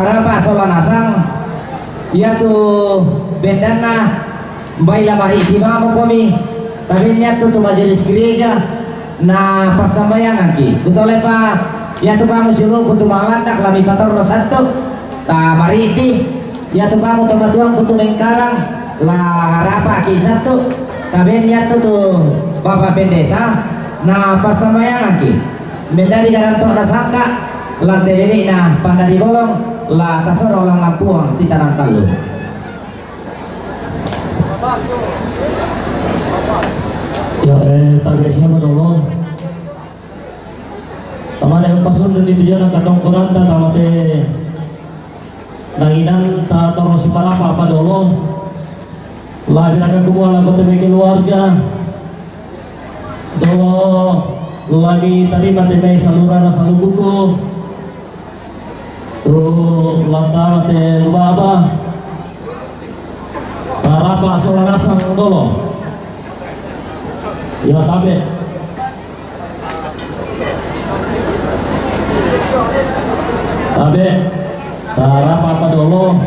harapa solanasang ya tuh bendana baila mari iba mo kami tapi niat tuh majelis gereja na pasambayangan ki kutole pa ya tuh kamu suruh kutu mangandak lami pator rosanto ta mari ipi ya tuh kamu tematuang kutu mengkarang la harapa ki satu tapi niat tuh Bapak Pendeta na pasambayangan ki mendari garanto na sangka lantai ini na pandari bolong la kasoro lang lampuang di tanang talu. Ya targetnya menolong taman yang pasun dan ditujuan kadang kurang tak tamate nanginan tak torosi palapa apa dolo lah binakan kumua lah kota bikin keluarga dolo lagi tadi mati mai saluran salu buku tuh lantar mati lubaba harapa solarasang dolo ya tabe harap apa dulu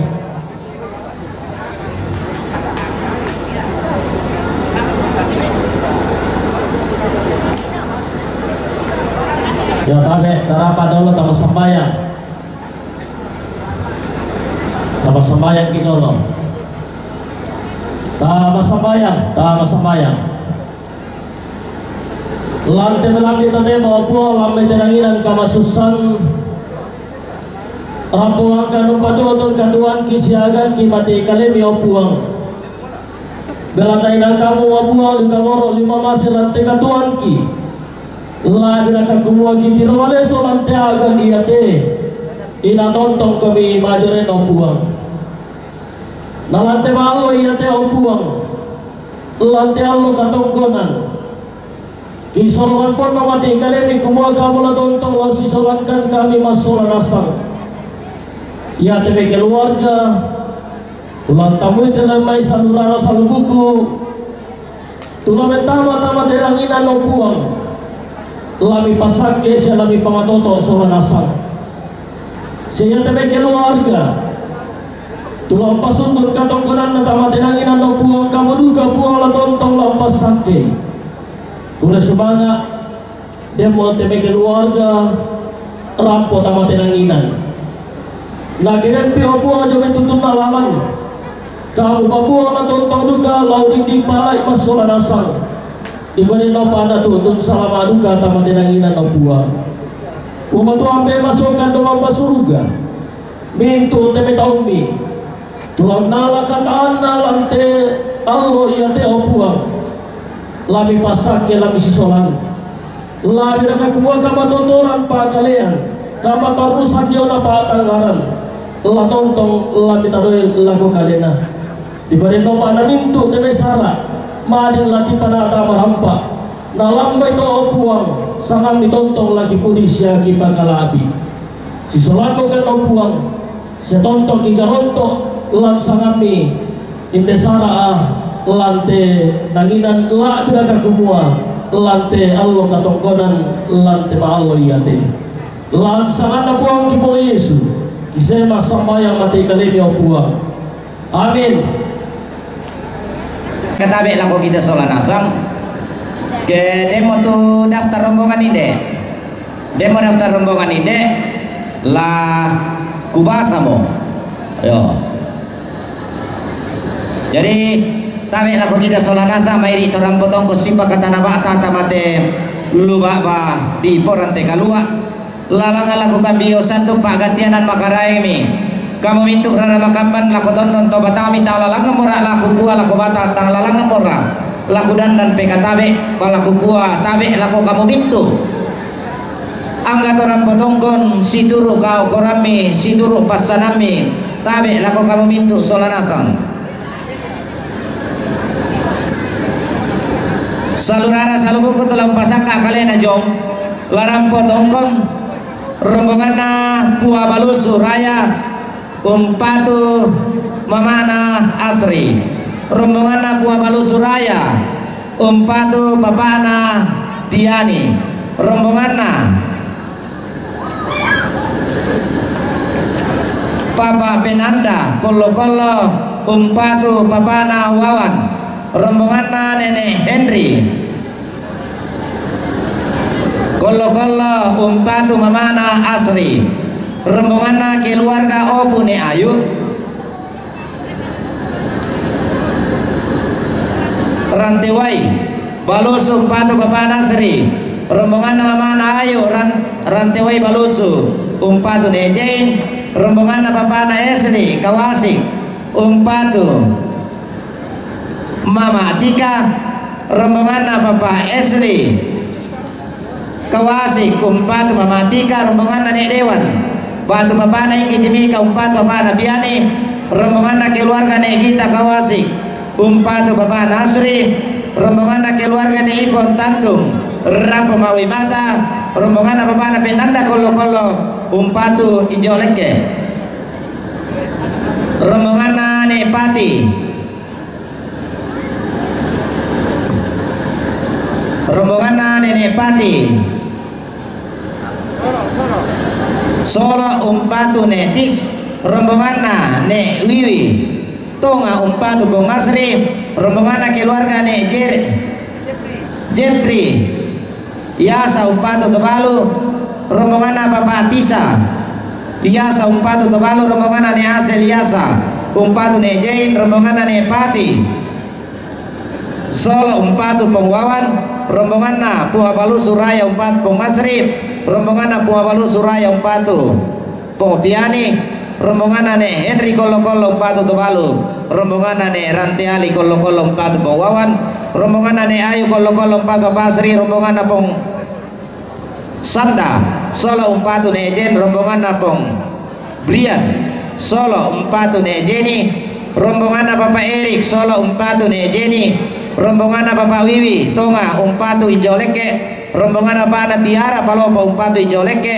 ya tabe harap apa dulu tambah sembahyang gitu loh tambah sembahyang lantai melambi tante bawa lambe teranginan kama susan rampuang kanu patutun kanduan kisiagan kimati kalemi opuang belatainan kamu opuang likamoro lima masih lantai kanduan ki la binakan kumua ki pirole so lantai agan diate ina tontong kami majoren opuang na lantai malo iate opuang lantai allo katongkonan kisolongan pon mati kalemi kumua kamu la tontong lau sisolongan kami masola nasang ya tebe keluarga ulang tamu itu namai salurara salubuku tulah tama teranginan no puang lami pasake sia lami pamatoto sola nasang saya tebe keluarga tulah pasundut katongkonan na tama teranginan no puang kamu duga puang la tontong la pasake kula subanga demo tebe keluarga rampo tama teranginan na kenen piho puang aja mentutun nalalang kamu papuang na tontong duga lau dinding balai masola nasang ibanin no pada tutun salama duga tama teranginan no puang umatu ambe masukkan doang basuruga mintu tebe taumi tulang nala kataan nalante allo iya te puang lami pasake lami sisolan labi raka kumua kama totoran pa kalian kama tarusan dia na pa tanggaran la tontong lami taroy lago kalena dibari no pa namintu tebe sara madin lati panata mahampa na lambay to puang sangan ditontong lagi pulisya ki pakalabi sisolan mo kan puang se tontong ki garonto lan sangami inde sara lante nanginan la biraka kumua lante allo katongkonan lante maallo iyate lan sangana puang ki po Yesu kisema sambayang mati kalemi puang amin katabe lako kita solanasang ke demo tu daftar rombongan ide lah kubasa mo yo jadi tabe lako kita solanasa mairi torang potong ko simpa kata nabata tamate lubaba di porante kalua lalanga lako kambio santo pak gantianan makaraimi kamu mintuk rara makamban lako tonton tobatami talalanga mora lako kuah lako bata talalanga mora laku dandan pekatabe palaku kuah tabe lako kamu mintuk angga torang potongkon siduru kau korami siduru pasanami tabe lako kamu mintuk solanasang salurara salubuku tulang pasaka kalian jom larang potongkon rombongan na Pua Balusu Raya umpatu mamana Asri rombongan na Pua Balusu Raya umpatu bapana Diani rombongan na Papa Penanda kolo-kolo umpatu papana Wawan rombonganna Nenek Henry kolo-kolo umpatu mamana Asri rombonganna keluarga Opune Ayu Rantewai Balusu umpatu papana Asri rombonganna mamana Ayu Rantewai Balusu umpatu Nejain rombongan papana Esli Kawasik umpatu Mama Tika rombongan papa Esli Kawasik umpatu Mama Tika rombongan Nek Dewan batu papana Ingki Timika umpatu papana Biani rombongan keluarga Nek Gita Kawasik umpatu papana Asri rombongan keluarga Nek Ivon Tandung Rampo Mawi Mata rombongan papana Penanda kolo-kolo umpatu Injoleke rombongan Nek Pati rombongan Nenek Pati Solo umpatu Netis rombongan Nek Wiwi Tonga umpatu Bong Asri rombongan keluarga Nek Jepri Yasa umpatu Tebalu rombongan Bapak Tisa Yasa umpatu Tebalu rombongan Nek Asel Yasa umpatu Nek Jain rombongan Nek Pati Solo umpatu Pengwawan rombongan Puabalu Suraya umpat Pong Asri rombongan Puabalu Suraya umpatu Pong Piani rombongan Nek Henry kolo-kolo umpatu Tebalu rombongan Nek Rantiali kolo-kolo umpatu Pengwawan rombongan Nek Ayu kolo-kolo umpatu Pasri rombongan Pong Sanda Solo umpatu Nek Jen rombongan Pong Brian Solo umpatu Nek Jenny rombongan Bapak Erik Solo umpatu Nek Jenny rombongan Bapak Wiwi Tonga umpatu Injoleke rombongan Bapak Tiara Palopa umpatu Injoleke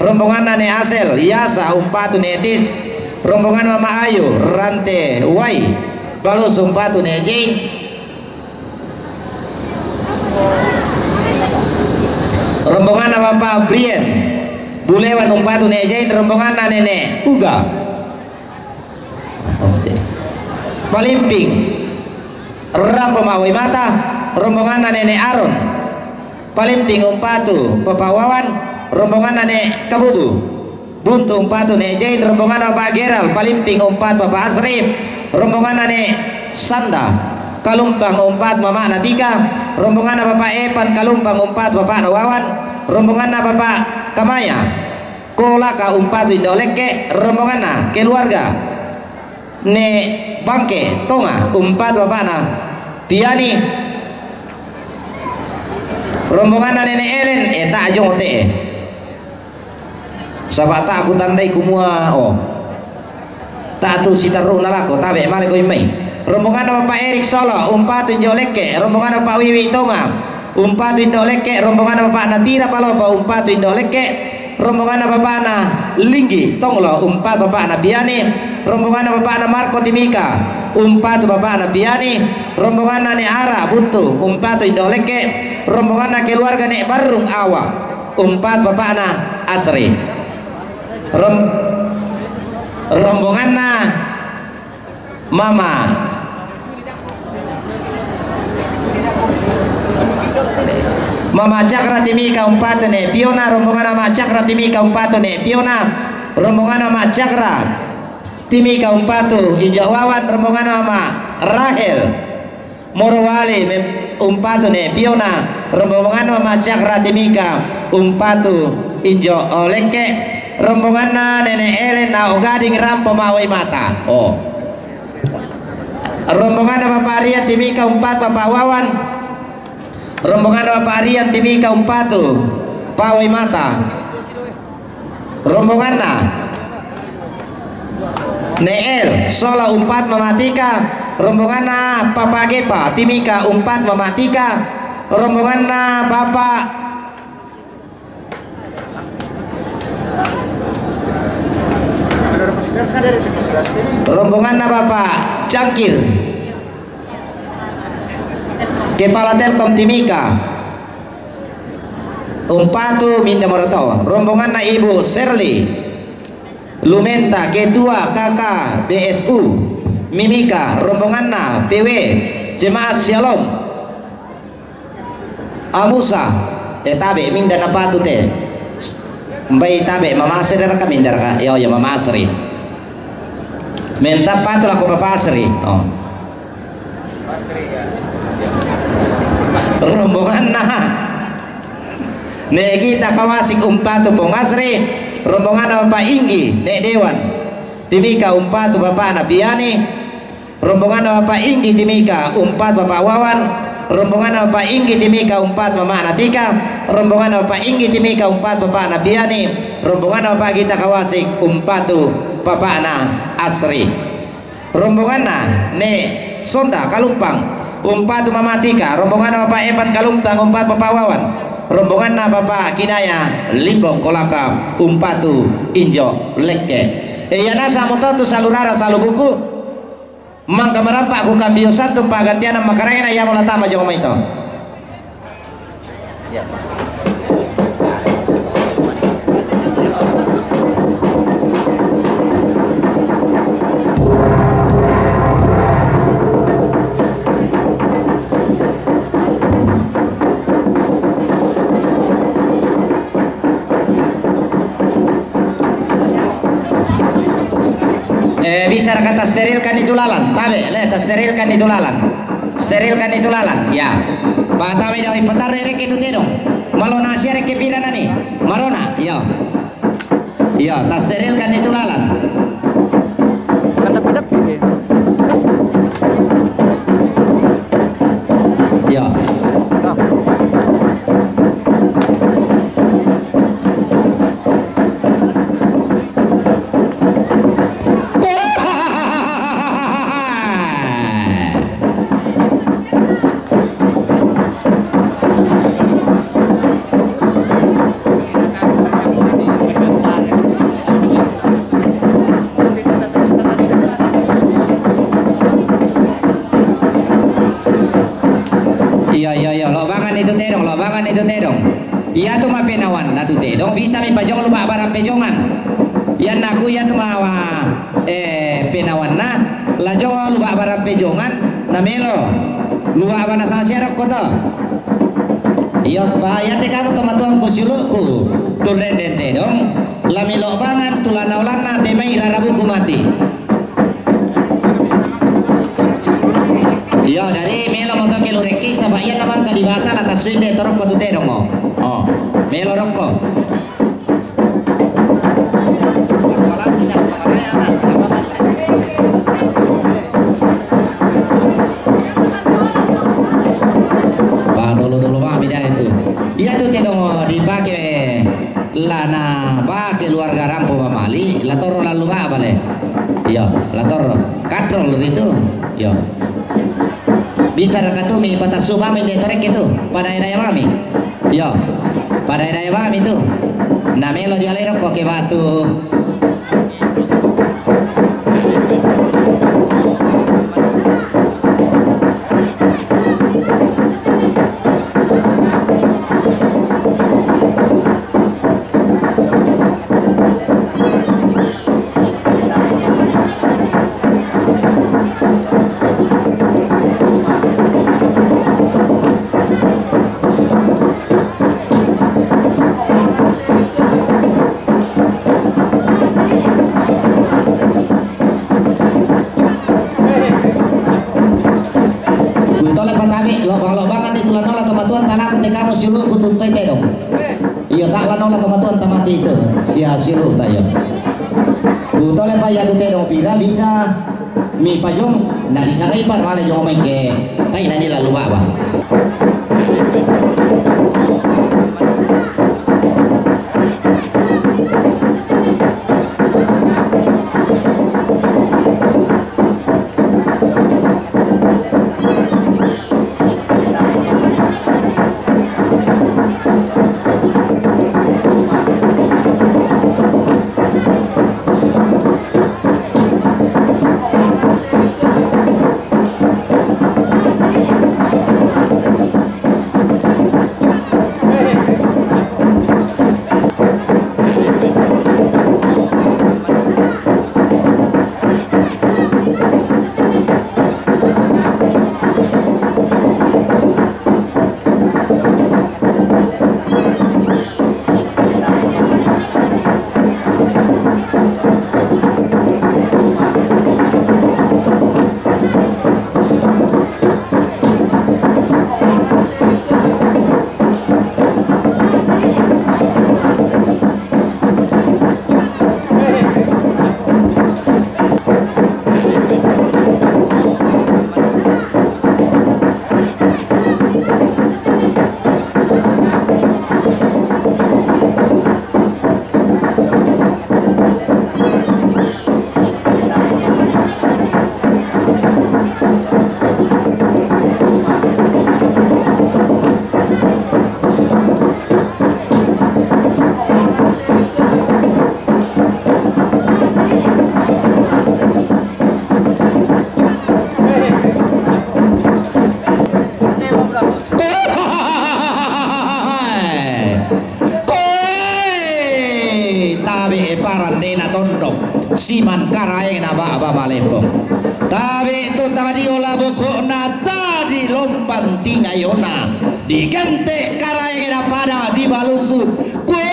rombongan Nek Asel Yasa umpatu Netis rombongan Mama Ayu Rante Wai Balus umpatu Nek Jing rombongan Bapak Brian Bulewan umpatu Nek Jain rombongan Nenek Uga Palimping Rampo Mawi Mata rombongan Nenek Aron Palimping umpatu Papa Wawan rombongan Nenek Kabubu Buntu umpatu Nek Jain rombongan Bapak Geral Palimping umpat Bapak Asri rombongan Nenek Sanda Kalumpang umpat Mama Natika rombongan Bapak Epan Kalumpang umpat Bapak Nawawan rombongan Bapak Kamaya Kolaka umpatu Indoleke rombongan keluarga Ne Bangke Tonga umpat Bapak Piani rombongan Nenek Ellen tak ajong ote sabata aku tandai kumua tak tu sitaru nalako tabe male ko imai rombongan Bapak Erik Solo umpatu Indoleke rombongan Bapak Wiwi Tonga umpatu Indoleke rombongan Bapak Natira Palopa umpatu Indoleke rombongan Bapak Linggi Tonglo umpat Bapak Nabiani rombongan Bapak Marco Timika umpat Bapak Nabiani rombongan Nek Ara Buntu umpatu Indoleke rombongan keluarga Nek Barung Awa umpat Bapak Asri rombongan Mama Mama Cakra Timika umpatu Nek Piona rombongan Mama Cakra Timika umpatu Nek Piona rombongan Mama Cakra Timika umpatu Injawawan rombongan Mama Rahel Morowali umpatu Nek Piona rombongan Mama Cakra Timika umpatu Injo Oleke rombongan Nenek Ellen Gading Rampo Mawi Mata rombongan Bapak Arya Timika umpat Bapak Wawan rombongan Bapak Arya Timika umpatu Pawai Mata rombongan Neel Solo umpat Mamatika rombongan Papa Gepa Timika umpat Mamatika rombongan Bapak rombongan Bapak Cangkir Kepala Telkom Timika umpatu Minda Morato rombongan Ibu Serli Lumenta ketua KK BSU Mimika rombonganna PW Jemaat Shalom Amusa tabe minda apa tu teh mbai tabe mamasri raka minda raka yo ya mamasri menta patul aku papasri oh rombonganna ne kita kawasik umpatu pongasri rombongan Bapak Inggi nek Dewan Timika umpatu Bapak Nabiani rombongan Bapak Inggi Timika umpat Bapak Wawan rombongan Bapak Inggi Timika umpat Mama Natika rombongan Bapak Inggi Timika umpat Bapak Nabiani rombongan Bapak kita kawasik umpatu Bapak Na Asri rombongan ne Sonda Kalumpang umpatu Mama Tika rombongan Bapak Epan Kalumtang umpat Bapak Wawan rombongan na Bapak Kinaya Limbong Kolaka umpatu Injo Leke yana samutotu salurara salubuku mangka merampak ku kambio satu pagantiana makarena ya mula tama jong maito ya bisa kata sterilkan itu lalan tabe le sterilkan itu lalan ya pak tabe doi petar rek itu dedong malona siare ke pidana nih marona iya tas sterilkan itu lalan ya itu tedong iya tuh ma penawan na tuh tedong bisa mi pajong lupa barang pejongan yan aku ya tuh mawa penawan na lajong lupa barang pejongan na melo lupa bana sasyarak kota iya pa ya te kamu kematuan kusiluku tuh renden tedong lamilo bangan tulanaulan na temai rarabu kumati iya dari melo moto kilo reki sabak iya naman kalibasa latas suinde torok ko tutedong mo oh melo rongko dulu mah beda itu iya tuh tedong dipakai lana pakai luar garam po mamali latoro lalu ba bale iya latoro katrol itu iya bisa rakatumi patas subami detorek itu pada daerah kami yo pada daerah kami itu namelo dialero kok ke batu silu kutuntai tedong iya tak lanola kematuan tamati itu sia silu tayo utole pa ya tedong pira bisa mi pajong ndak disangai par male jong main ke tai nani lalu ba tabe paran dena tondok siman karaeng na ba malempong tabe to tadi ola boko na tadi lompang tingayona digante karaeng na pada di balusut kue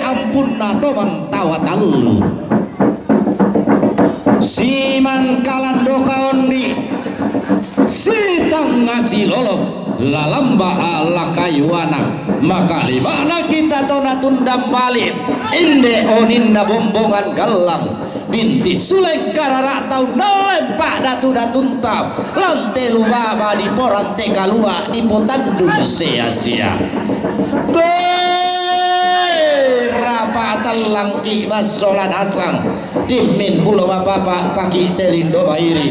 ampun na to mantawa talu siman kalando kaondi sitang ngasih lolok lalamba ala kayuana maka limana kita tona tundam balik inde oninna bombongan galang binti sulek karara tau nalempak datu datuntab lante luaba di porante kalua di potandun sia-sia rapa talangki masolan asang timin bulo bapak pagi telindo bairi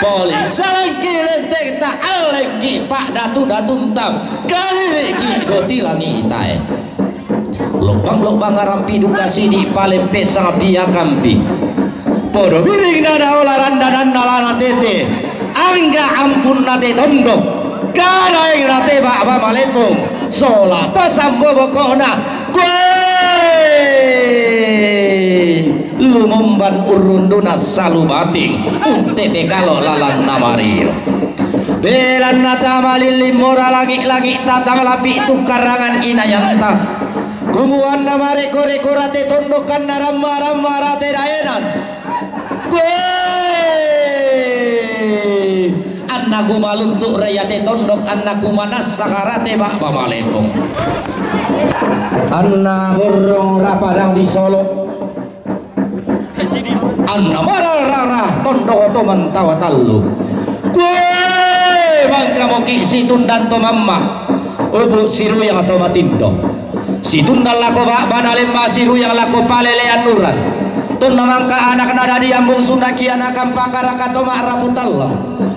poli salangki lenteng tak alengki pak datu datuntam kali ki gotilangi itae lubang-lubang arampi duka sidi palem pesang pia kampi podo biring nada olaranda dan nalana tete angga ampun nate tondok karaeng nate bak malepung sola pasambo bokona lumumban urunduna salubating tete kalau lalang namario belan nata malilim mora lagi tatang lapi itu karangan inayanta kumuan nama reko rate tondokan narama rate daenan anakku maluntuk rayate tondok anakku manas sakarate bak pamalempong anak burung rapadang di Solo anak marah rara tondok otoman tawa talu kue bangka moki si tundan to mamma ubu siru yang atau matindo si tundan lako bak banalemba siru yang lako palelean nuran tun namangka anak nada diambung sunaki anak kampakara katoma raputallam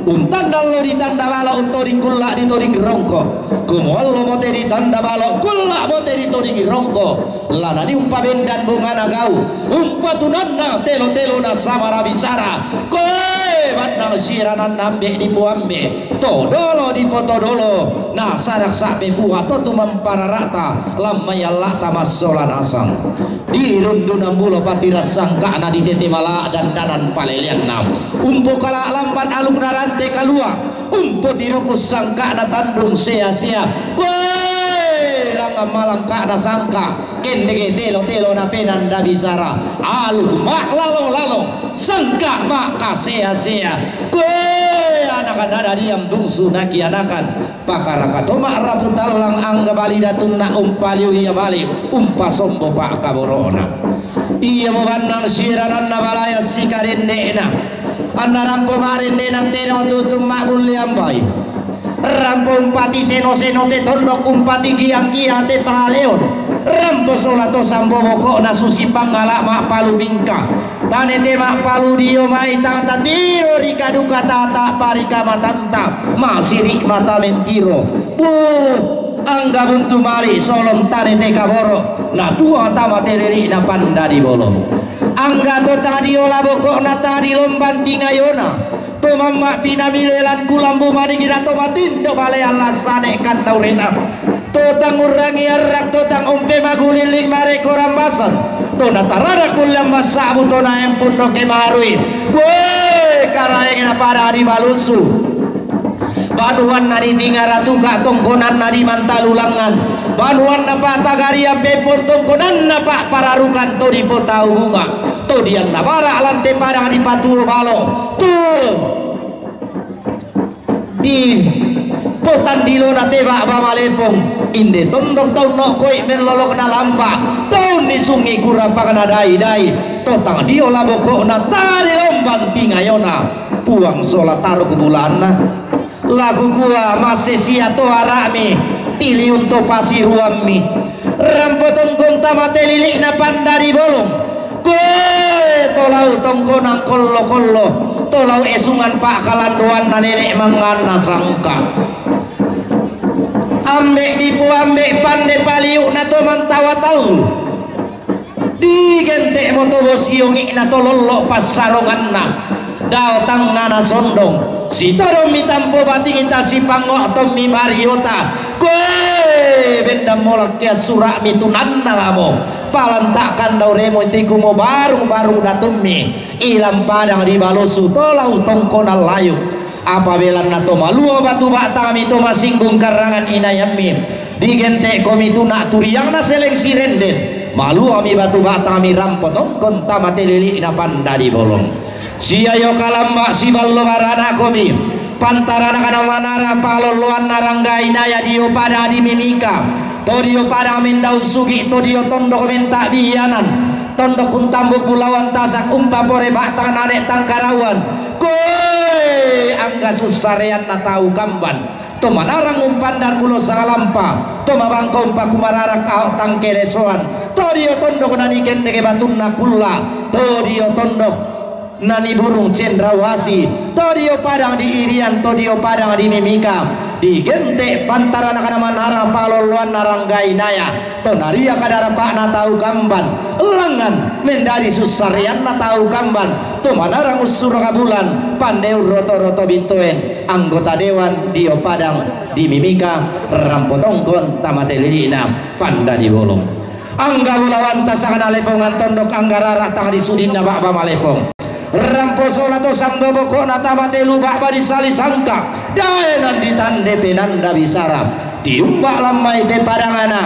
untan dalo di tanda balok untuk dikulla di toring rongko kumolo mote di tanda balok kulla mote di toring rongko lana di umpa bendan bunga nagau umpa tunanna telo na samara bisara koe batnang siranan nambe di puambe todolo di potodolo nah sarak sape puha totu mampara rata lamayalla tamassolan asang di rundunam bulo patira sangka na di tete mala dan danan palelian nam umpo kala lampan alung narante kalua umpo tirukus sangka na tandung sia-sia kue langam malam ka na sangka kendege telo na penanda bisara alung mak lalong sangka mak sia-sia kue anak ada diam bungsu naki anakan pakara katoma raputalang angga bali datuna umpaliu iya bali umpa sombo pak kaborona iya mabannang siranan na balaya sikarendena anna rampo marendena tena tutum makbul yambai rampo umpati seno te tondok umpati giang te pangaleon rampo solato sambo boko na susi panggala mak palu bingka tane te mak palu dio mai tata tiro rikaduka tata parika matanta masiri mata mentiro angga buntu mali solong tane te kaboro na tua tama teleri na panda di bolong angga to tadi ola boko na tadi lomban tingayona to mamma pinamilelan kulambu manigina to matindo bale alasane kan taurena to tangurangi arak to tang umpe maguliling mare korambasan to natararak kulam masabu to na empundo ke marui kue karaeng na pada di balusu banuan nari tingaratu ka tongkonan nari mantalulangan banuan na patagaria pepon tongkonan na pak pararukan to di potau bunga to dian na bara lante parang di patu balo to di potan dilo na teba bamalempong inde tondok tau no koi melolok na lamba to ni sungi kurapa kana dai to tang dio laboko na tari lombang tingayona puang sola taruh kubulana lagu gua masih sia to arami tili untuk pasir ruami rampotong konta mate lilik na pandari bolong kue tolau tongkonang kollo tolau esungan pak kalandoan na nenek mangan sangka ambek dipu ambek pande paliu na to mantawa tau di gente moto bosiungi na to lolok pasarongan na dao tangana sondong si toro mitampo bating ita si pangok to mi mariota kue benda molak ya surak mitunanna lamo palantakan daw remo itiku mo barung-barung datumi ilang padang di balosu tolau tongko na layu apabila na to maluwa batu bata kami to masinggung karangan inayami digente komi tu nak turiang na seleksi renden maluwa mi batu bata kami rampot tongkon tamatelili na panda di bolong siayo kalamba si ballo barana komi pantarana kana manara paloluan narangga inaya dio pada di mimika todio pada amin daun sugi todio tondok minta biyanan tondok kuntambuk pulauan tasak umpa pore bata nanek tangkarawan koi angga susarean na tahu kamban to manarang umpan dan pulau salampa to mabangka umpa kumararak ahok tangkelesoan todio tondok nani kende ke batun nakulla todio tondok nani burung cendrawasi todio padang di irian todio padang di mimika di gente pantaran kana manara paloluan naranggai naya to naria kadara pak na tahu gamban lengan mendari susarian na tahu gamban to manarang usur kabulan pandeu roto-roto bitoen anggota dewan dio padang di mimika rampotongkon tamatelilina panda di bolong angga bulawan tasakana lepongan tondok anggarara tang di sudinna bakba malepong ramposola to sambo ko natamate lubak badi sali sangka daenan ditande penanda bisara diumbak lamai te padangana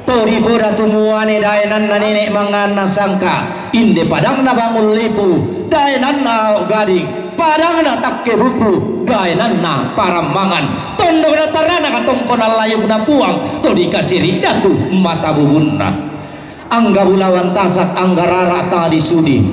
tori boda tumuane daenan na nenek mangana sangka inde padang na bangun lepu daenan na gading padang na takke buku daenan na paramangan tondok na tarana katongkon alayuk na puang to dikasiri datu mata bubunna angga bulawan tasak angga rara tadi sudi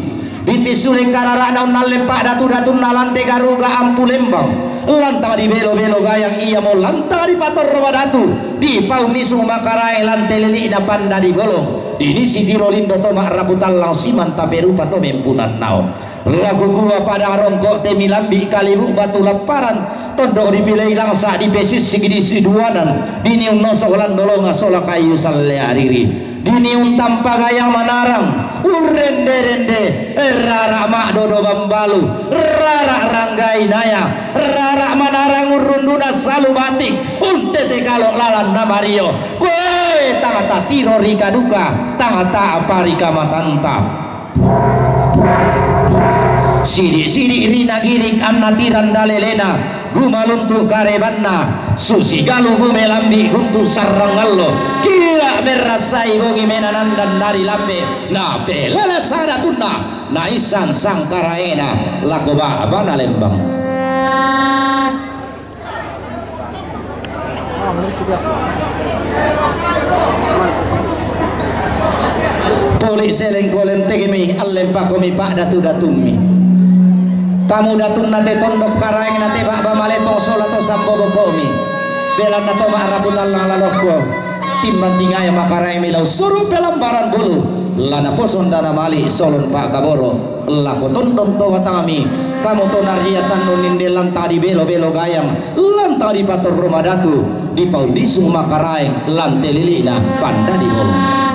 binti suling karara naun nalempak datu nalante garuga ampu lembang lantang di belo-belo gayang iya mau lantang di pator roba datu di pau nisung makarai lante lili na panda di bolong di nisi dirolindo to mak rabutan lang siman taperu pato mempunan nao lagu gua pada rongkok temi lambi kalibu batu laparan tondok dipilih langsa di pesis segini siduanan diniun nosok landolonga sola kayu salle ariri diniun tanpa gayang manarang urende-rende rara mak dodo bambalu rara ranggai naya rara manarang urunduna salu batik untete kalok lalan namario kue tangata tiro rika duka tangata aparika matanta sidik-sidik rina girik annatiran dalelena gumaluntu karebanna susi galu gumelambi guntu sarrangallo kira berasai bongi menanandan dari lambe na pelala sana tunna na isan sangkaraena lakoba abana lembang polik seleng kolen tegemi allempa komi pak datu-datumi kamu datun nate tondok karaeng nate bakba malepong solato sampo bokomi belan nato ma'arabutan lalalokko timbang tingaya makaraeng milau suruh pelambaran bulu lana poson dana mali solon pak kaboro lako tondong to watangami kamu to nariatan nunindelan tadi belo-belo gayang lantang di pator rumah datu di paudisung makaraeng lante lilina panda di bolong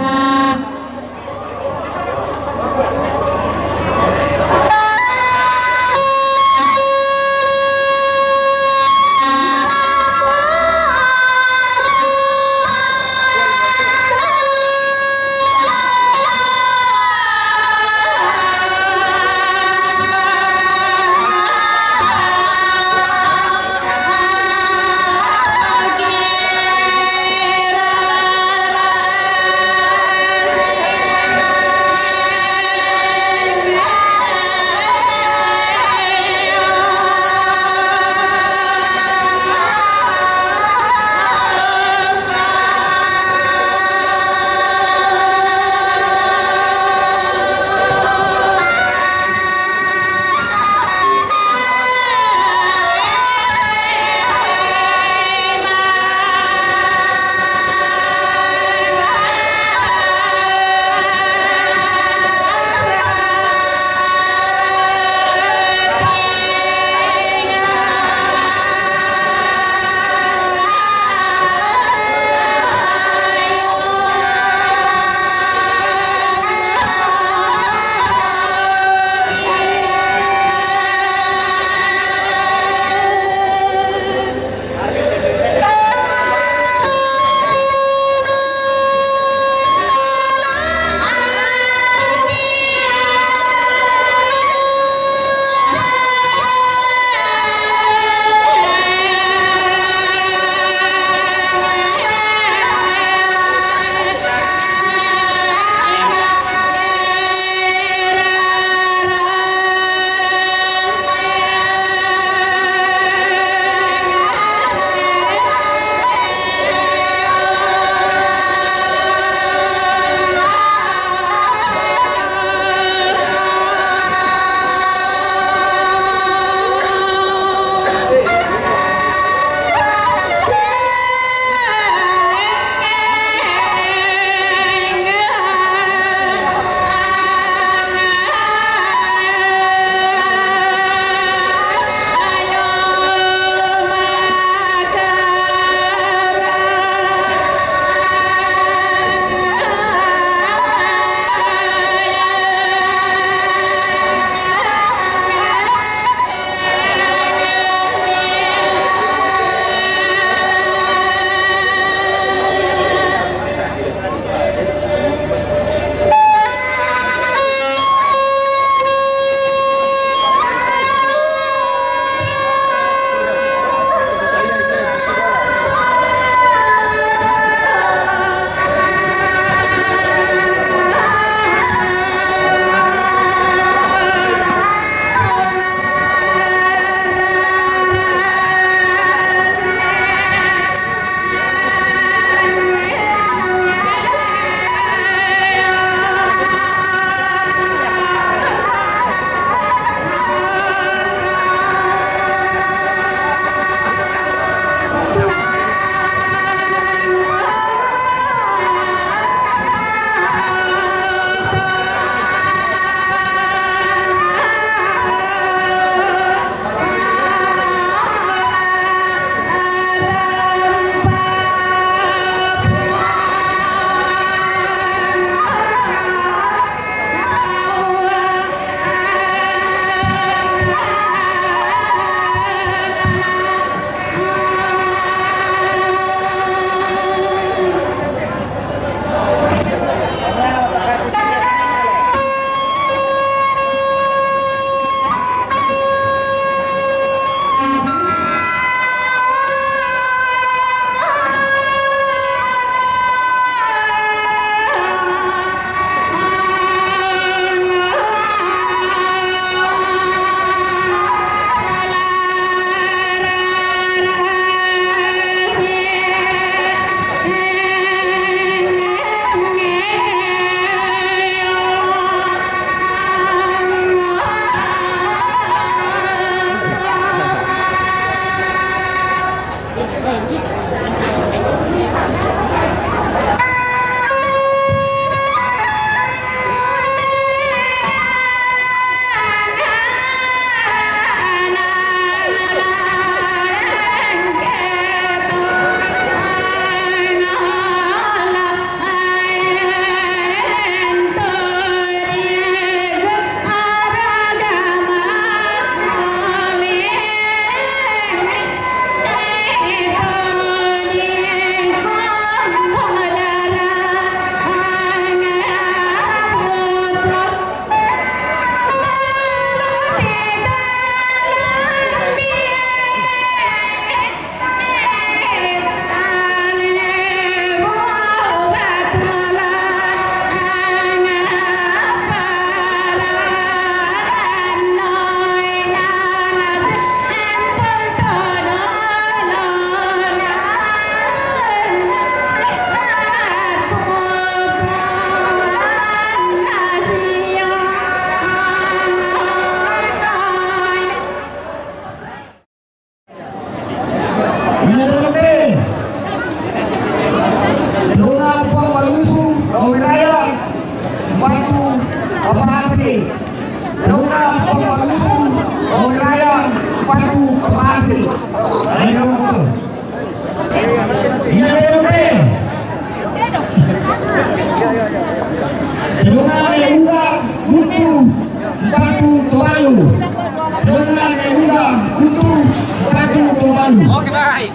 Tobalu. Oke, baik.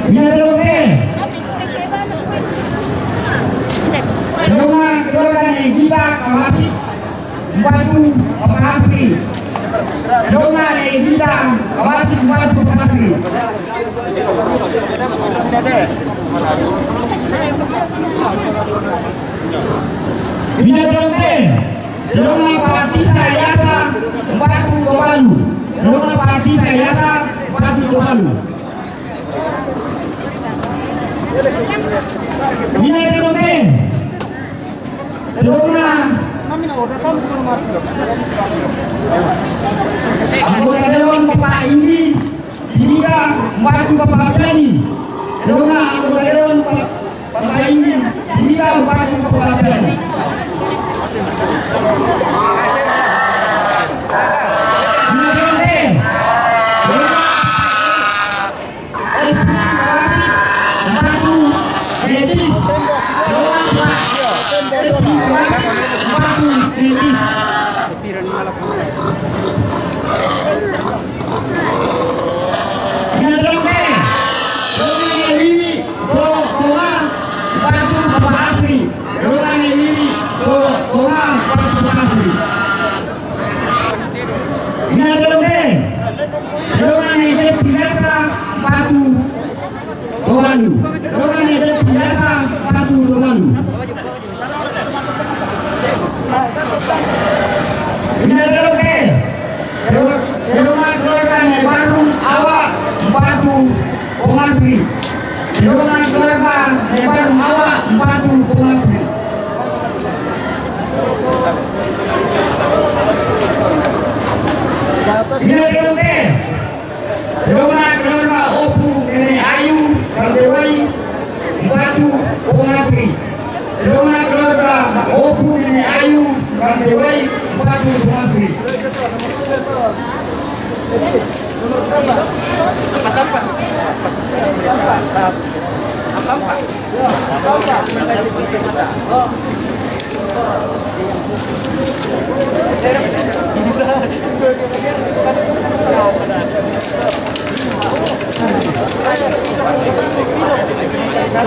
Mina Teroke. Rumah keluarga Negita Kawasi Batu Pakasri. Rumah Negita Kawasi Batu Pakasri. Mina Teroke. Rumah Partisa Yasa Batu Tobalu. Rumah Partisa Yasa Batu Tobalu. Mina Teroke. Rumah anggota Dewan Bapak Indi Dimika Batu Bapak Abdani. Rumah anggota Dewan Bapak Indi Dimika Batu Bapak Abdani.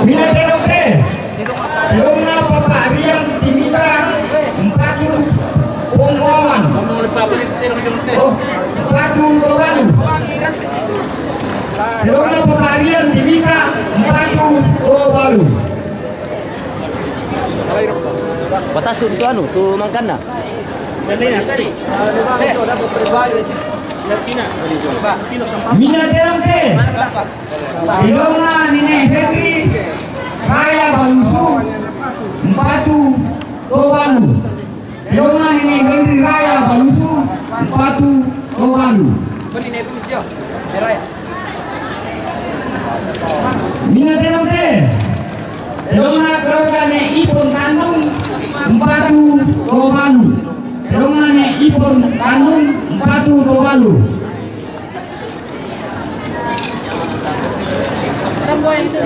Mina Teroke. Rumah Bapak Rian Dimita Batu Pongwawan. Batu Tobalu. Rumah Bapak Rian Dimita Batu Tobalu. Batasun tu anu tu mangkana. Mina Teroke. Rumah Nenek Henry Raya Balusu Batu Tobalu. Rumah Nenek Henry Raya Balusu Batu Tobalu. Mina Teroke. Rumah keluarga Nek Ipon Kandung Batu Tobalu. Rumah Nek Ipon Kandung Batu Tobalu.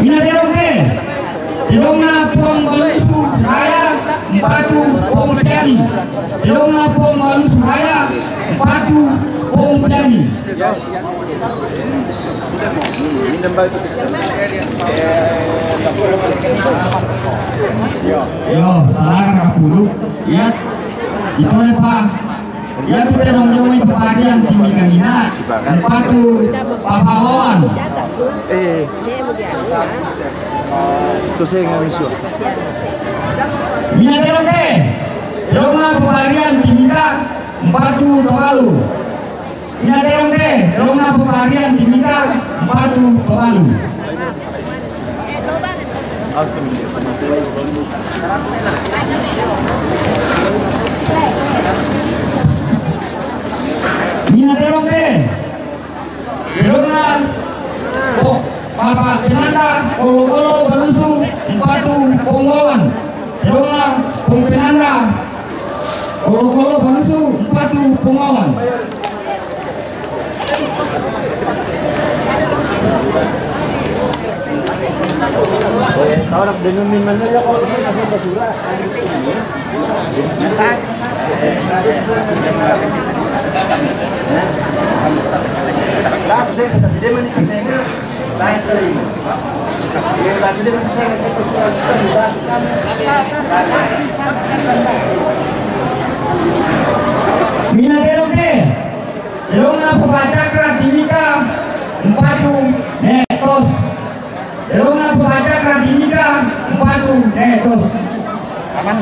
Mina Teroke. Rumah Pong Balusu Raya Batu Pong Pedani. Rumah Pong Balusu Raya Batu Pong Pedani. Yo, salah kapulu. Iya, itu nih Pak. Iya tuh terong-terong pepadian timika hina. Batu papawan. Tu saya ngambil suah. Mina Teroke. Rumah pepadian timika Batu Tobalu. Mina Teroke. Rumah pepadian timika Batu Tobalu. Mina Teroke. Rumah Bapak Penanda Kolo-Kolo Balusu Batu Pongwawan. Rumah Pong Penanda Kolo-Kolo Balusu Batu Pongwawan. Kalau nak dengan mana ya kalau ini masuk basura. Minateroke, Elongna Pepacakra Timika, Empatu Netos. Elongna Pepacakra Timika, Empatu Netos. Aman.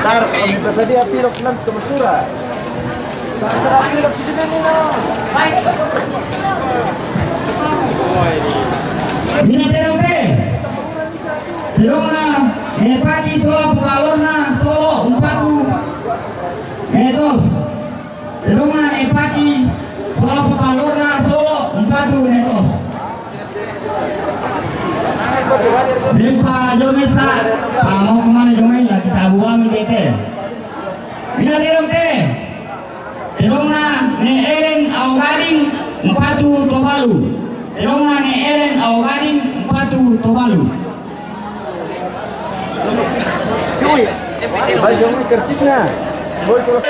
Tar, tadi apilok nan ke Mesura. Tar apilok si Dinamino. Minateroke, Elongna Nepati Solo Pukalona Solo Empatu Netos. Elongna Nepati Solo Pukalona Solo Empatu Netos. Limpa Jomesa, mau kemana Jomesa? Lagi sabuang ini Bila terong terongna ne Ellen Augaring Empatu Tobalu. Terongna ne Ellen Augaring Empatu Tobalu. Cuy, baju ini kerjanya. Boy terus.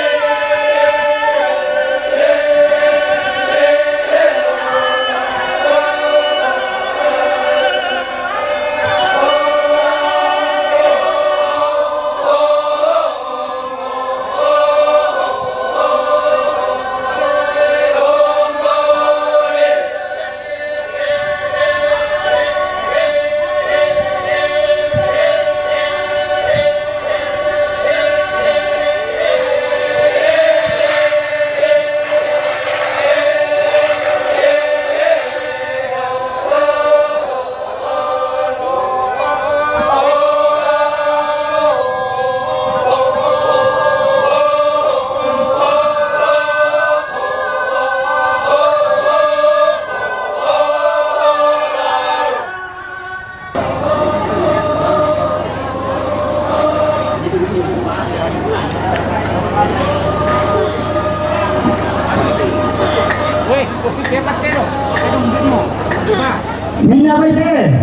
Mina baite,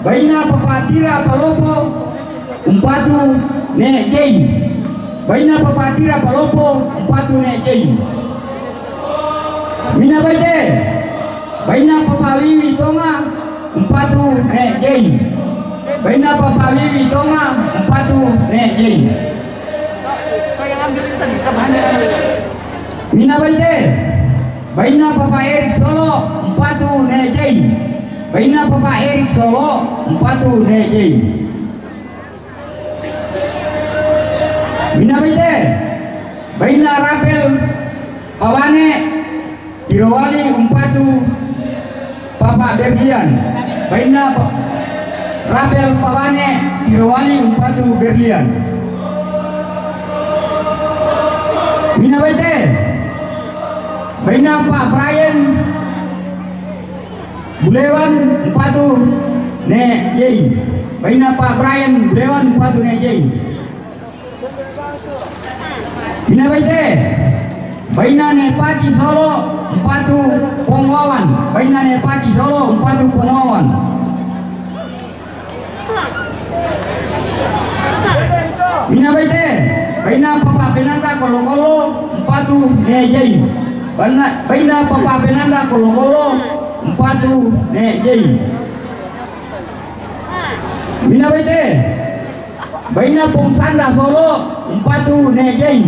baina papatira palopo, umpatu ne jeng. Baina papatira palopo, umpatu ne jeng. Mina baite, baina papawiwi tonga, umpatu ne jeng. Baina papawiwi tonga, umpatu ne jeng. Mina baite, baina papa Erik Solo, umpatu ne jeng. Baina papa Erik Solo, umpatu ne jeng. Mina baite, baina Rapel Pawane, Dirowali umpatu papa Berlian. Baina Rapel Pawane, Dirowali umpatu Berlian. Mina baite, baina Pak Brian Bulewan umpatu ne jeng. Baina Pak Brian Bulewan umpatu ne jeng. Mina baite, baina ne Pati Solo umpatu Pongwawan. Baina ne Pati Solo umpatu Pongwawan. Mina baite, baina papa Penanda Kolo-Kolo umpatu ne jeng. Baina papa Penanda Kolo-Kolo umpatu ne jeng. Mina baite, baina Pongsanda Solo umpatu ne jeng.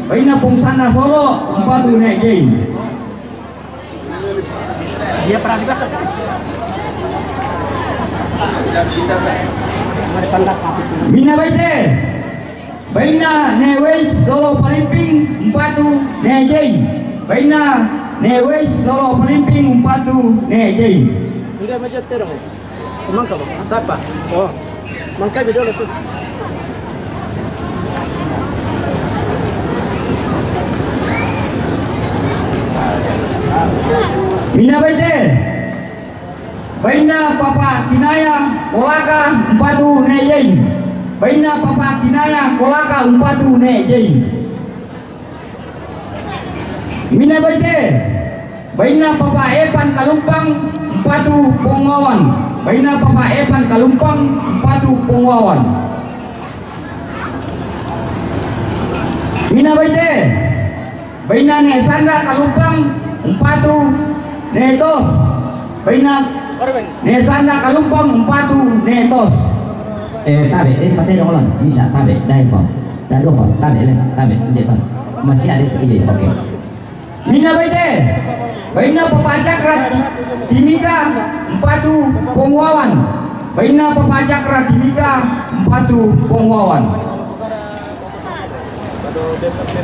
Baina Pongsanda Solo umpatu ne jeng. Dia pernah dibahas. Mina baite, baina ne Wes Solo Palimping umpatu ne jeng. Baina ne Wes Solo Palimping umpatu ne jeng. Enggak macam terong. Emang kamu? Apa? Oh, mangkai video itu. Mina baite, baina papa Kinaya Kolaka umpatu ne jeng. Baina papa Kinaya Kolaka umpatu ne jeng. Mina baite, baina papa Epan Kalumpang umpatu Pongwawan. baina Papa Evan Kalumpang Patu Pongwawan. Mina baite baina ne Sandra Kalumpang Patu Netos baina ne Sandra Kalumpang Patu Netos. Tabe patay dong lang bisa tabe dahil po dalo po tabe hindi pa masih ada ini oke. Mina baite baina Papacakra Timika Patu Pongwawan baina Papacakra Timika Patu Pongwawan.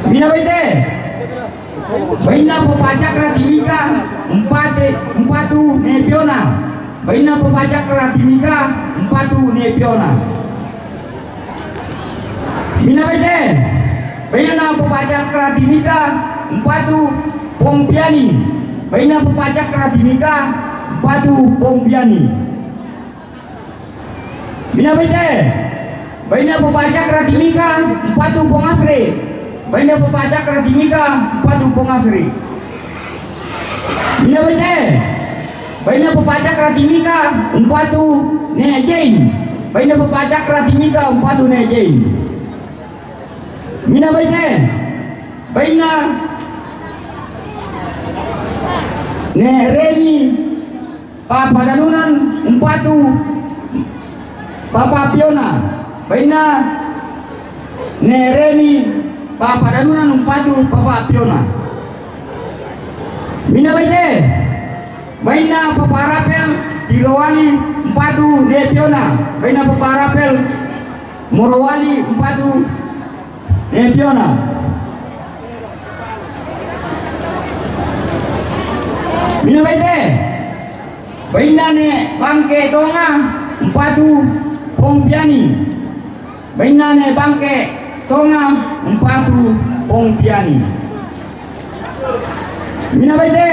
Mina baite baina Papacakra Timika Patu Nepiona baina Papacakra Timika Patu Nepiona. Mina baite baina Papacakra Timika Patu Pompiani baina Papacakra Timika Patu Pompiani. Mina baite baina Papacakra Timika Patu Pongasri baina Papacakra Timika Patu Pongasri. Mina baite baina Papacakra Timika Patu Nejain baina Papacakra Timika Patu Nejain. Mina baite baina ne Remi Papadanunan Patu Papa Piona baina ne Remi Papadanunan Patu Papa Piona. Mina baite baina Papa Rapel Tirowali Patu Nepiona baina Papa Rapel Morowali Patu Nepiona. Mina baite baina ne Bangke Tonga Patu Pompiani baina ne Bangke Tonga Patu Pompiani. Mina baite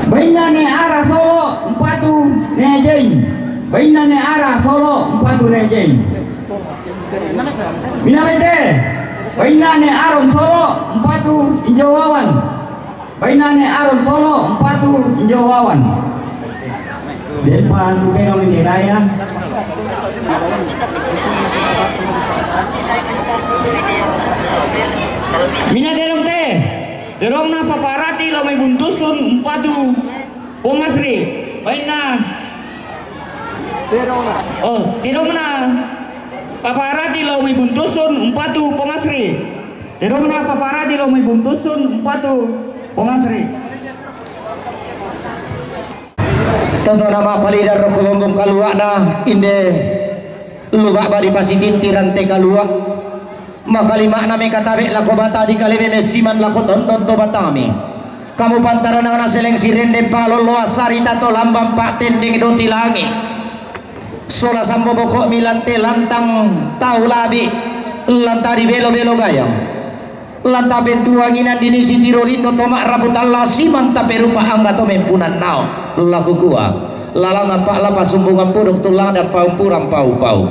baina ne Ara Solo Patu Nejain baina ne Ara Solo Patu Nejain. Mina baite baina ne Aron Solo Patu Injawawan baina ne Aron Solo Patu Injawawan. Depan tu kena ini raya. Mina derong teh derong na paparati lo may buntusun Patu Pongasri baina derong na paparati lo may buntusun Patu Pongasri derong na paparati lo may buntusun Patu Pongasri. Tentu nama palidar rokobombong kalua na inde lubak badi pasidin tirante kalua makalima nami katabe lako bata di kalime mesiman lako tonton to batami kamu pantara na naseleng sirende palolo asari tato lambang pak tending do tilangi sola sambo bokok milante lantang tau labi lantari belo belo gayang lanta bentuanginan dini sitirolindo tomak rabutalla siman taperupa angga to mempunan nao laku gua lalangan pak lapas sumbungan puduk tulang dan paumpuran pau-pau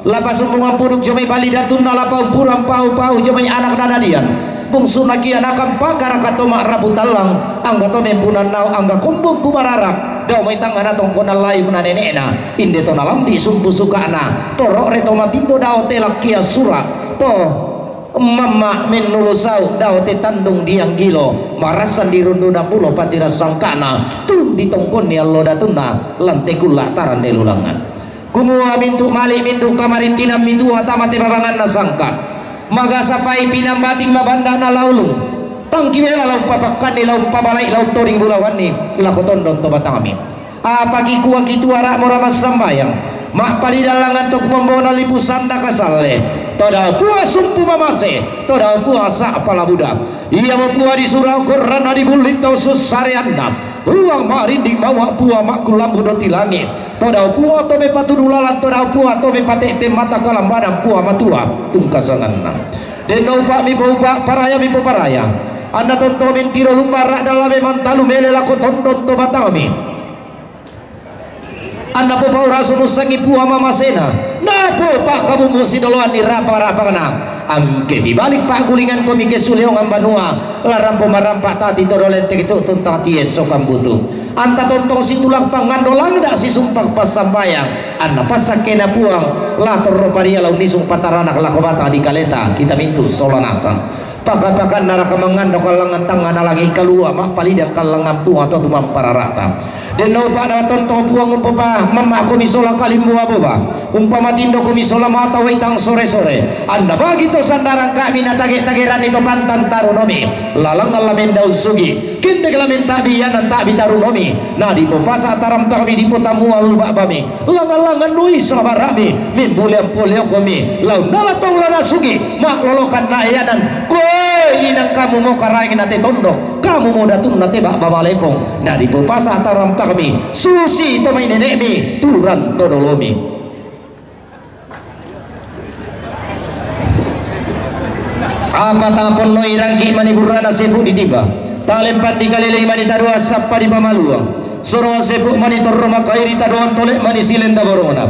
lapas sumbungan puduk jomai bali datun na lapaupuran pau-pau jomai anak dadadian bungsu naki anakan pakar katomak rabutallang angga to mempunan nao angga kumbuk kumararak dau mai tangan atong konal layu na nenena inde to nalambi sumpu sukana torok reto matindo dao telak kia sura to mama menulusau daote tandung diang gilo marasan dirunduna pulo patira sangkana tuh ditongkon ya lo datuna lante kula taran delulangan kumua mintu mali mintu kamaritina mintu atamate babangan nasangka maga sapai pinambating mabanda na laulung tangki bela lau papakan di lau pabalai lau toring bulawan ni lakotondon to batami apagi kuwa kitu arak moramas sambayang mak palidalangan tok membona lipusanda kasale toda puas sumpu mamase toda puasa apala budak ia mapua di surau korana di bulit tau susarianda ruang marinding mawa pua makul lambu doti langit toda pua tobe patudulalan toda pua tobe patete mata kalambana pua matua tungkasanganna den upa mi upa paraya mi paraya anda tonto mentiro lumbara dalam mantalu mele lako tondot to batami anda po paura sumusangi puha mama sena napo pak kamu musi doloan di rapa-rapa kana angke di balik pagulingan ko mi kesuleong ang banua larang pemarampak tati dorolente itu tati esok kambutu anta tontong si tulang pangandolang dak si sumpah pasambayang anna pasakena puang lator roparia lau nisung pataranak lakobata di kaleta kita mintu solanasa pakan-pakan naraka mengandok kalangan tangan lagi kalua mak palida kalangan tua atau tumam pararata dan lupa na tonto puang umpapa mama ko misola kalimbu aboba umpama tindo ko misola mata waitang sore-sore anda bagi to sandarang kami na tage-tageran itu pantan tarunomi lalang alamen daun sugi kinte kelamen tabiyan dan tabi tarunomi nah di popasa taram kami di potamu alubak bami langan-langan nui sabarami min buliam polio komi lau nalatong lana sugi mak lolokan naayanan inang kamu mau karangin nate tondok kamu mau datun nate bak babalepong nah di popasa taram kami susi itu main nenek mi turan todolomi apa tapon no irangki mani burana sepu ditiba talempat di kalilai mani tarua sapa di pamaluang sorong sepu mani torroma kairi taruan tolek mani silenda borona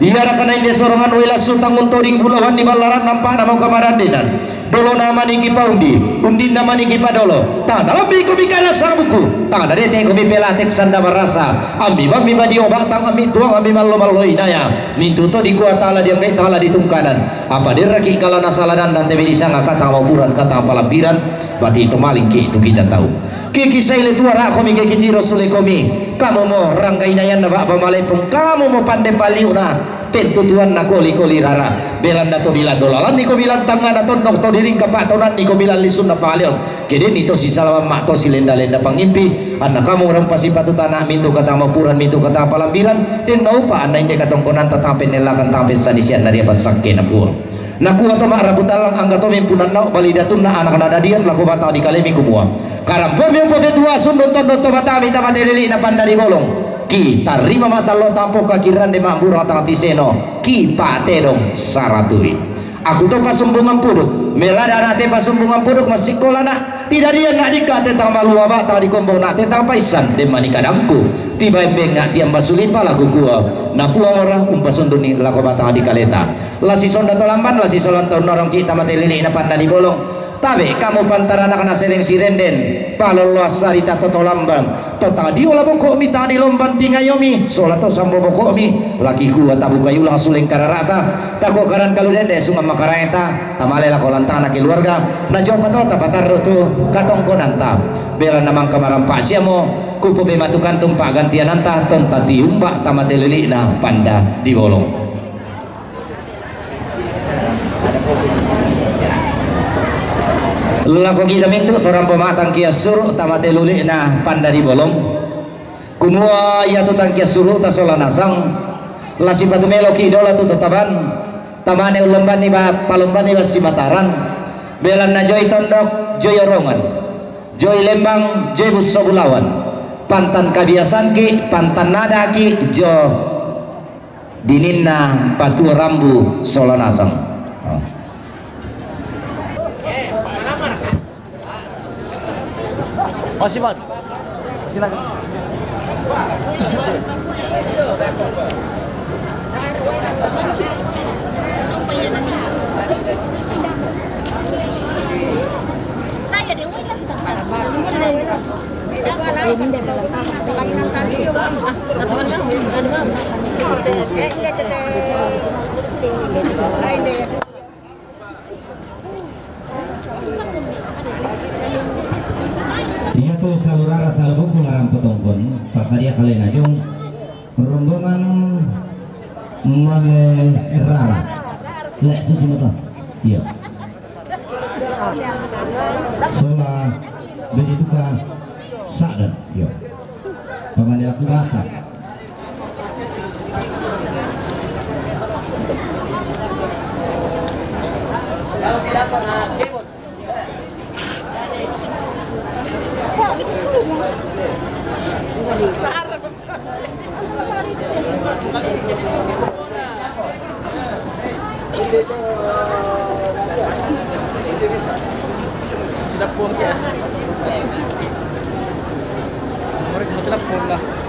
iara kana inde sorongan wila sutang untoring bulawan di balaran nampak nama kamarandinan dolo nama niki paundi undi nama niki padolo tak dalam biku bikana sang buku tak ada dete ko bipelatek sanda marasa ambi bami badi obat tang ambi tuang ambi mallo mallo inaya mintu to di kuat tala dia ngai tala di tungkanan apa diraki kala nasaladan dan tebe disanga kata maburan kata palampiran berarti itu maling ki itu kita tahu kiki saile tuara komi kiki jiro sule komi kamu mau rangkai nayan na bak pemalepong kamu mau pandai paliuna tentu tuan na koli rara belan na to bilan dolalan niko bilan tangan na tondok to diring kapak tonan niko bilan lisun na palion kede nito si salaman mak to si lenda-lenda pangimpi anak kamu orang pasi patu tanah mintu kata mapuran mintu kata palambiran den naupa anda inde katongkonan tatapen nelakan tapes sanisian dari apa sakke na puang naku atau mak rabutalang angga to mempunan nau balidatun na anak nadadian laku bata di kalemi kumua karam pemimpin petua sundon tondok to bata minta madelili na pandari bolong kita rima mata lo tampo kakiran de mambura tang tiseno ki patedong saratui aku to pasumbungan puduk melada nate pasumbungan puduk masih kolana tidak dia nak dikate tang malu apa tang dikombong nak tang paisan de mani kadangku tiba embeng nak tiam basulipa laku gua na puang ora umpasunduni lako batang di kaleta lasi sonda to lamban lasi solan to norong kita matelili na pandani bolong tabe kamu pantara anak naseleng sirenden palolo sarita toto lambang tadi olah pokok mi tadi lomban tingayomi solat to sambo pokok mi laki ku tabu kayu lang suleng kararata tako karan kalu dende sunga makareta tamale la kolantana keluarga na jopa to tapatar tu katongkonan ta bela namang kamaram pasiamo kupo be matukan tumpak gantian anta ton tadi umba tamatelili na panda di bolong lako kita mintu torang pematang kia suruh tamate luli na panda di bolong kumua ya tutang kia suruh tasola nasang lasi patu meloki idola tu tetaban tamane ulemban ni ba palomban ni ba simataran belan na joy tondok joy orongan joy lembang joy busobulawan pantan kabiasan ki pantan nada ki jo dininna patu rambu sola nasang Masih Bang. Silakan. Iya tuh salurara salbuk larang petongkon pasaria kalian ajong rombongan malerara lek susi mata iya sola begitu ka sadar iya pamandela kubasa Sudah puas ya. Mereka telepon lah.